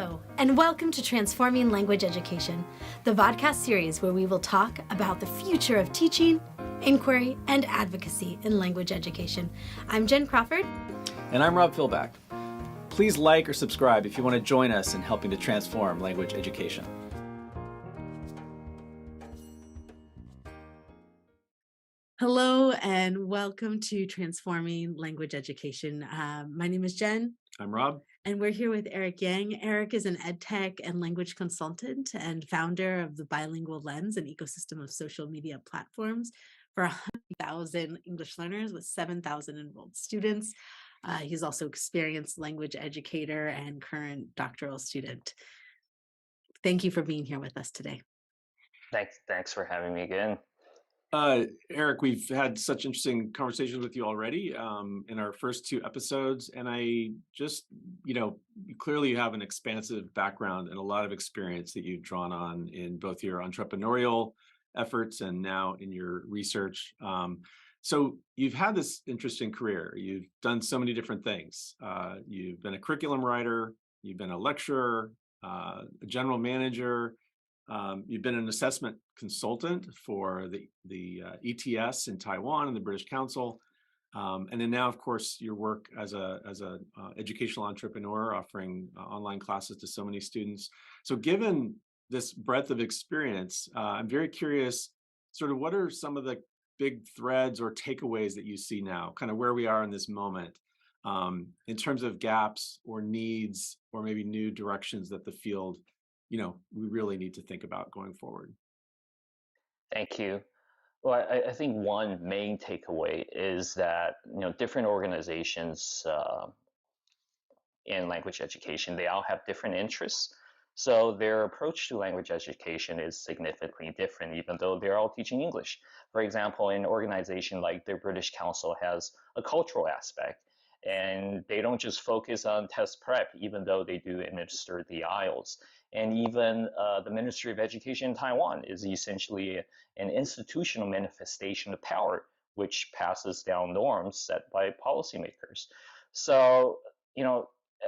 Hello, and welcome to Transforming Language Education, the vodcast series where we will talk about the future of teaching, inquiry, and advocacy in language education. I'm Jen Crawford. And I'm Rob Philback. Please like or subscribe if you want to join us in helping to transform language education. Hello, and welcome to Transforming Language Education. My name is Jen. I'm Rob. And we're here with Eric Yang. Eric is an EdTech and language consultant and founder of the Bilingual Lens, an ecosystem of social media platforms for 100,000 English learners with 7,000 enrolled students. He's also experienced language educator and current doctoral student. Thank you for being here with us today. Thanks for having me again. Eric, we've had such interesting conversations with you already in our first two episodes, and I just, clearly you have an expansive background and a lot of experience that you've drawn on in both your entrepreneurial efforts and now in your research. So you've had this interesting career. You've done so many different things. You've been a curriculum writer, you've been a lecturer, a general manager. You've been an assessment consultant for the ETS in Taiwan and the British Council, and then now, of course, your work as a educational entrepreneur, offering online classes to so many students. So, given this breadth of experience, I'm very curious. Sort of, what are some of the big threads or takeaways that you see now, kind of where we are in this moment, in terms of gaps or needs, or maybe new directions that the field, we really need to think about going forward? Thank you. Well, I think one main takeaway is that different organizations in language education, they all have different interests. So their approach to language education is significantly different, even though they're all teaching English. For example, an organization like the British Council has a cultural aspect, and they don't just focus on test prep, even though they do administer the IELTS. And even the Ministry of Education in Taiwan is essentially an institutional manifestation of power, which passes down norms set by policymakers. So,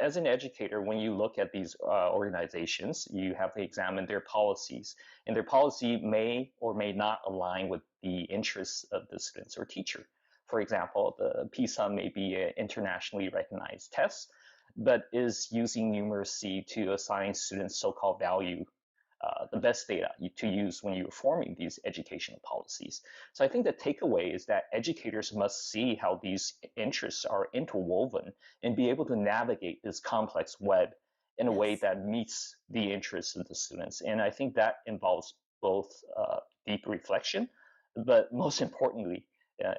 as an educator, when you look at these organizations, you have to examine their policies, and their policy may or may not align with the interests of the students or teacher. For example, the PISA may be an internationally recognized test, but is using numeracy to assign students so-called value, the best data to use when you're forming these educational policies. So I think the takeaway is that educators must see how these interests are interwoven and be able to navigate this complex web in a way that meets the interests of the students. And I think that involves both deep reflection, but most importantly,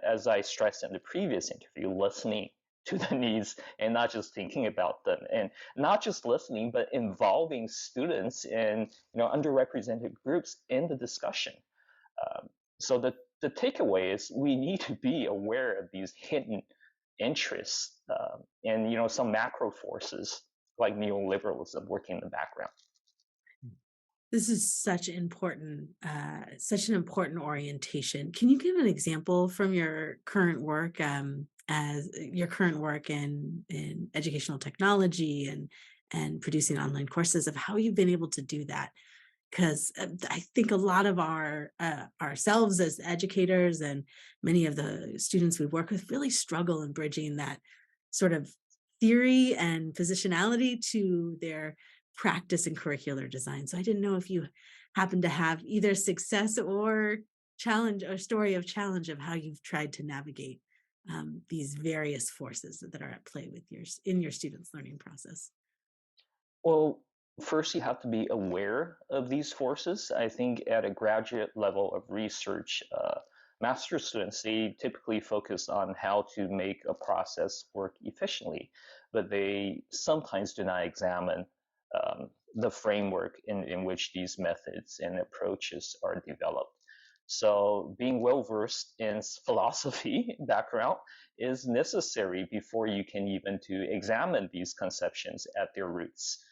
as I stressed in the previous interview, listening to the needs and not just thinking about them, and not just listening, but involving students and underrepresented groups in the discussion. So the takeaway is we need to be aware of these hidden interests and some macro forces like neoliberalism working in the background. This is such an important orientation. Can you give an example from your current work, as your current work in educational technology and producing online courses, of how you've been able to do that? Because I think a lot of ourselves as educators and many of the students we work with really struggle in bridging that sort of theory and positionality to their practice and curricular design. So I didn't know if you happen to have either success or challenge or story of challenge of how you've tried to navigate these various forces that are at play with in your students' learning process. Well, first you have to be aware of these forces. I think at a graduate level of research, master's students, they typically focus on how to make a process work efficiently, but they sometimes do not examine the framework in which these methods and approaches are developed. So being well-versed in philosophy background is necessary before you can even to examine these conceptions at their roots.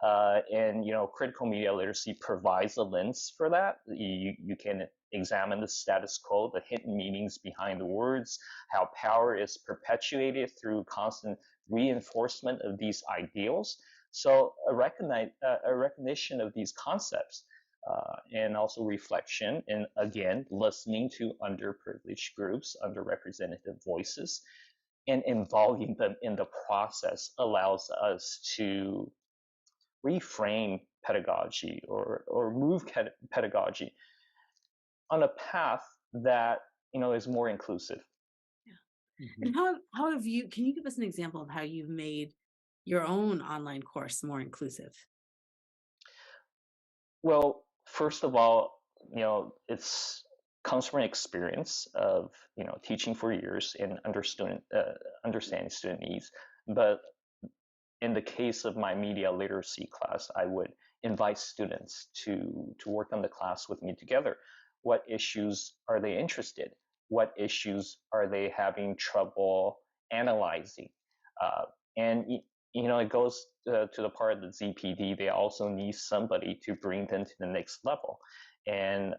And critical media literacy provides a lens for that. You can examine the status quo, the hidden meanings behind the words, how power is perpetuated through constant reinforcement of these ideals. So a recognition of these concepts and also reflection and again listening to underprivileged groups, underrepresented voices, and involving them in the process allows us to reframe pedagogy or move pedagogy on a path that is more inclusive. And how have you, can you give us an example of how you've made your own online course more inclusive? Well, first of all, it's comes from an experience of teaching for years and understanding student needs. But in the case of my media literacy class, I would invite students to work on the class with me together. What issues are they interested? What issues are they having trouble analyzing? And it goes to the part of the ZPD. They also need somebody to bring them to the next level. And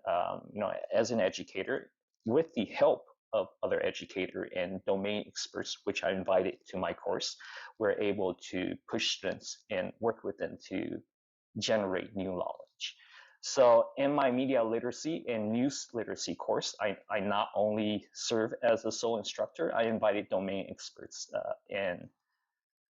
as an educator, with the help of other educator and domain experts, which I invited to my course, we're able to push students and work with them to generate new knowledge. So in my media literacy and news literacy course, I not only serve as a sole instructor, I invited domain experts. And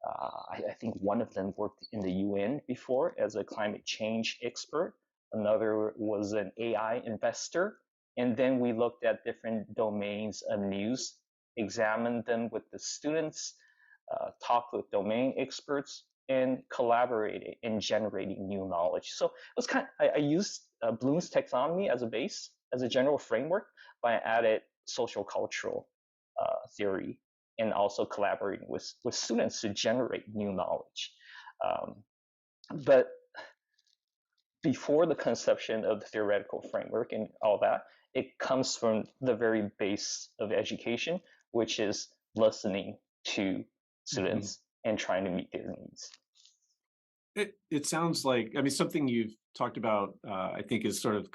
I think one of them worked in the UN before as a climate change expert. Another was an AI investor. And then we looked at different domains of news, examined them with the students, talked with domain experts, and collaborated in generating new knowledge. So it was I used Bloom's taxonomy as a base, as a general framework, but I added social cultural theory and also collaborating with students to generate new knowledge. But before the conception of the theoretical framework and all that, it comes from the very base of education, which is listening to students and trying to meet their needs. It sounds like, I mean, something you've talked about, I think, is sort of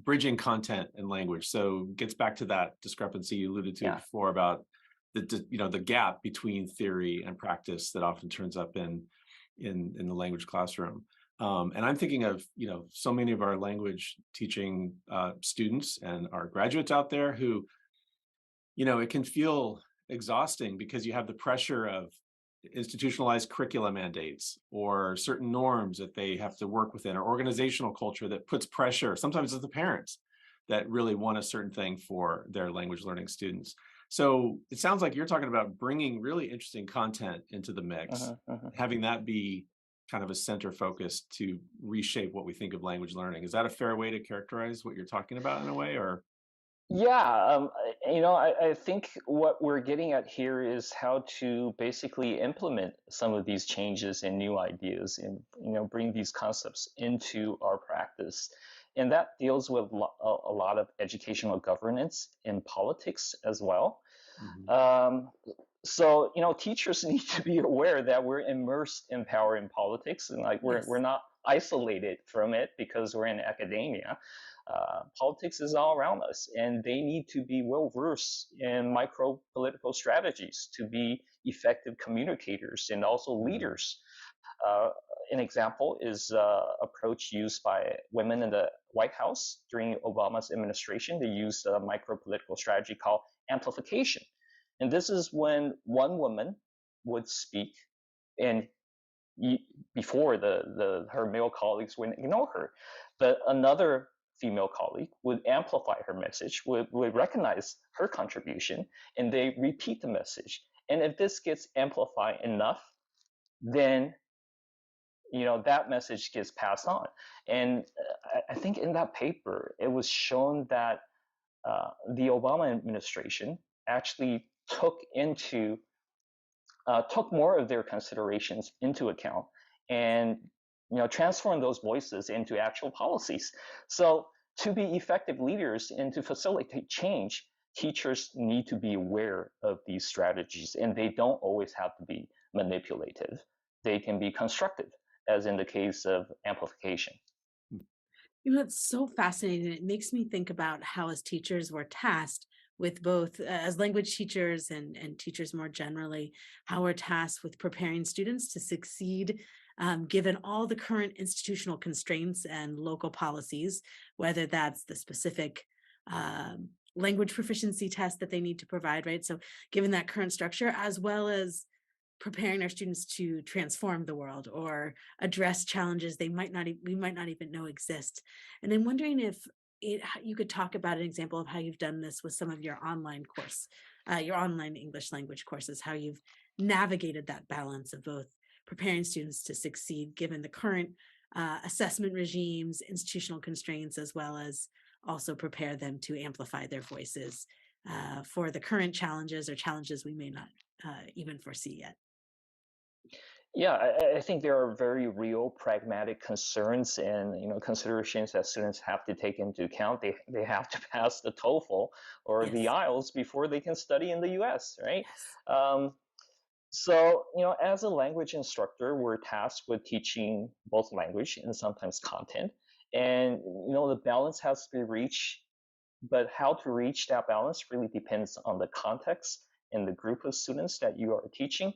bridging content and language. So gets back to that discrepancy you alluded to before about the gap between theory and practice that often turns up in the language classroom. And I'm thinking of, so many of our language teaching students and our graduates out there who, it can feel exhausting because you have the pressure of institutionalized curricula mandates or certain norms that they have to work within, or organizational culture that puts pressure. Sometimes it's the parents that really want a certain thing for their language learning students. So it sounds like you're talking about bringing really interesting content into the mix, having that be kind of a center focus to reshape what we think of language learning. Is that a fair way to characterize what you're talking about in a way, or? Yeah, I think what we're getting at here is how to basically implement some of these changes and new ideas and, bring these concepts into our practice. And that deals with a lot of educational governance and politics as well. So, teachers need to be aware that we're immersed in power and politics, and we're not isolated from it because we're in academia. Politics is all around us, and they need to be well versed in micro political strategies to be effective communicators and also leaders. An example is approach used by women in the White House during Obama's administration. They used a micro political strategy called amplification. And this is when one woman would speak and before her male colleagues would ignore her, but another female colleague would amplify her message, would recognize her contribution, and they repeat the message. And if this gets amplified enough, then that message gets passed on. And I think in that paper, it was shown that the Obama administration actually took more of their considerations into account and transform those voices into actual policies. So to be effective leaders and to facilitate change, teachers need to be aware of these strategies, and they don't always have to be manipulative. They can be constructive, as in the case of amplification. It's so fascinating. It makes me think about how as teachers we're tasked with both as language teachers and teachers more generally, how we're tasked with preparing students to succeed given all the current institutional constraints and local policies, whether that's the specific language proficiency test that they need to provide, right? So given that current structure, as well as preparing our students to transform the world or address challenges we might not even know exist. And I'm wondering if you could talk about an example of how you've done this with some of your online English language courses, how you've navigated that balance of both preparing students to succeed given the current assessment regimes, institutional constraints, as well as also prepare them to amplify their voices for the current challenges or challenges we may not even foresee yet. Yeah, I think there are very real pragmatic concerns and considerations that students have to take into account. They have to pass the TOEFL or the Yes. IELTS before they can study in the U.S., right? Yes. Um, as a language instructor, we're tasked with teaching both language and sometimes content. And, the balance has to be reached, but how to reach that balance really depends on the context and the group of students that you are teaching.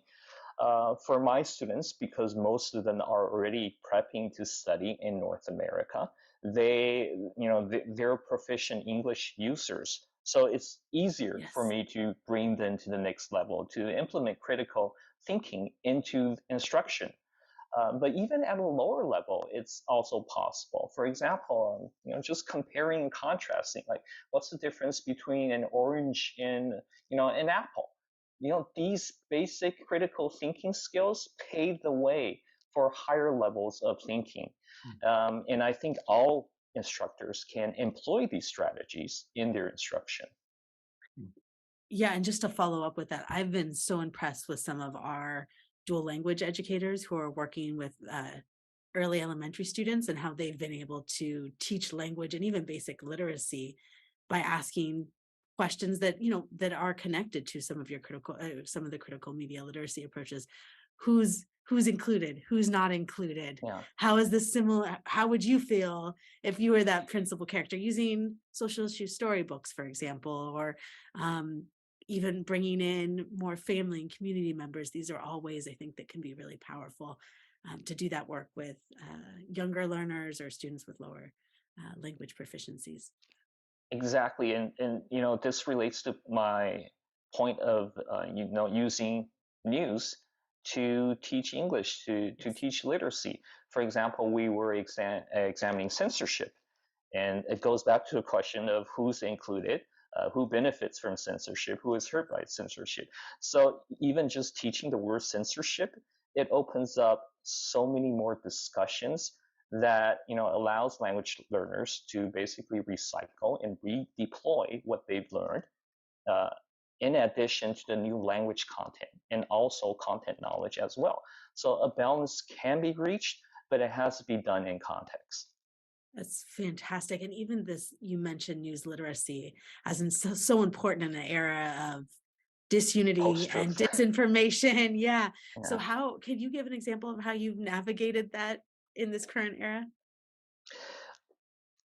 For my students, because most of them are already prepping to study in North America, they're proficient English users. So it's easier for Yes. me to bring them to the next level, to implement critical thinking into instruction. But even at a lower level, it's also possible. For example, just comparing and contrasting, like what's the difference between an orange and, an apple? These basic critical thinking skills pave the way for higher levels of thinking. And I think all instructors can employ these strategies in their instruction. Yeah, and just to follow up with that, I've been so impressed with some of our dual language educators who are working with early elementary students and how they've been able to teach language and even basic literacy by asking questions that that are connected to some of the critical media literacy approaches. Who's included, who's not included, Yeah. how is this similar, how would you feel if you were that principal character, using social issue storybooks, for example, or um, even bringing in more family and community members. These are all ways I think that can be really powerful to do that work with younger learners or students with lower language proficiencies. Exactly, and this relates to my point of using news to teach English, to Yes. teach literacy. For example, we were examining censorship, and it goes back to the question of who's included, who benefits from censorship, who is hurt by censorship. So even just teaching the word censorship, it opens up so many more discussions that allows language learners to basically recycle and redeploy what they've learned, uh, in addition to the new language content and also content knowledge as well. So a balance can be reached, but it has to be done in context. That's fantastic. And even this, you mentioned news literacy as in so important in an era of disunity and Post-truth. disinformation. Yeah. So Yeah. how can you give an example of how you've navigated that in this current era?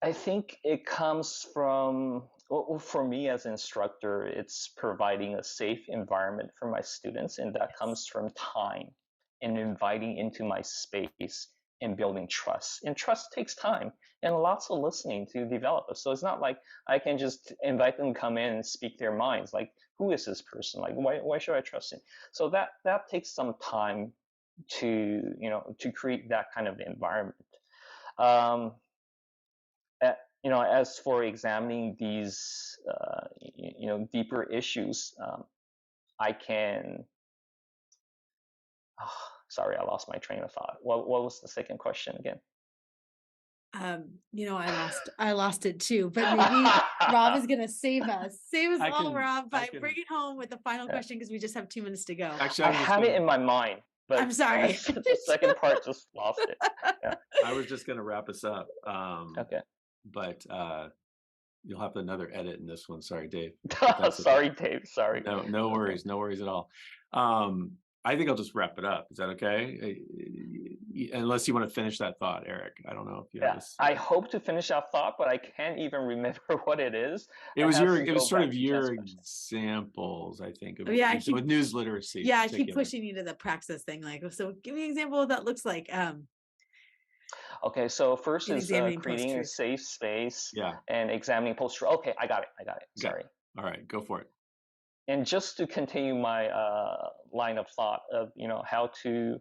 I think it comes from, well, for me as an instructor, it's providing a safe environment for my students, and that Yes. comes from time and inviting into my space and building trust. And trust takes time and lots of listening to develop it. So it's not like I can just invite them to come in and speak their minds. Like, who is this person? Like, why should I trust him? So that takes some time to create that kind of environment. Um, as for examining these, deeper issues, I can. Oh, sorry, I lost my train of thought. What was the second question again? I lost it too, but maybe Rob is gonna save us I all, can, Rob, I by can, bringing home with the final Yeah. question because we just have 2 minutes to go. actually, I I was just had it gonna, in my mind, I'm but sorry. the second part just lost it. Yeah. I was just gonna wrap us up. Okay. But you'll have another edit in this one. Sorry, Dave. But that's okay. Sorry, Dave. Sorry. No Okay. worries. No worries at all. I think I'll just wrap it up. Is that okay? unless you want to finish that thought, Eric. I don't know if you have Yeah, this. I hope to finish that thought, but I can't even remember what it is. It I was have your, to it was go sort back of to your transcripts. examples, I think, of Oh, yeah, with news literacy in I keep particular. pushing you to the praxis thing. Like, so give me an example of what that looks like Okay, so first in is examining creating a post-truth. safe space Yeah, and examining post-truth. Okay, I got it. I got it. got Sorry. all right, go for it. And just to continue my line of thought of how to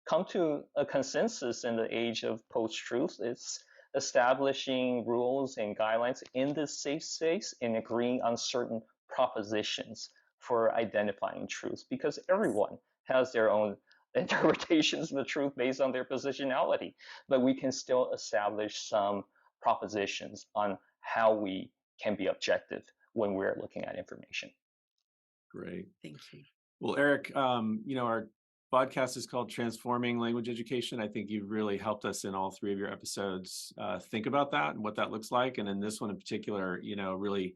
come to a consensus in the age of post-truth, it's establishing rules and guidelines in this safe space and agreeing on certain propositions for identifying truth, because everyone has their own interpretations of the truth based on their positionality, but we can still establish some propositions on how we can be objective when we're looking at information. Great. Thank you. Well, Eric, our podcast is called Transforming Language Education. I think you've really helped us in all three of your episodes think about that and what that looks like. And in this one in particular, really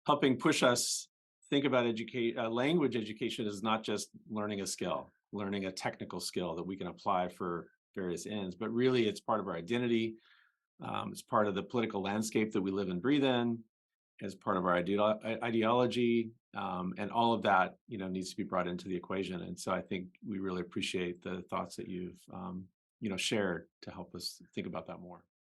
helping push us think about language education is not just learning a skill, learning a technical skill that we can apply for various ends, but really it's part of our identity. It's part of the political landscape that we live and breathe in, as part of our ideology, and all of that needs to be brought into the equation. And so I think we really appreciate the thoughts that you've shared to help us think about that more.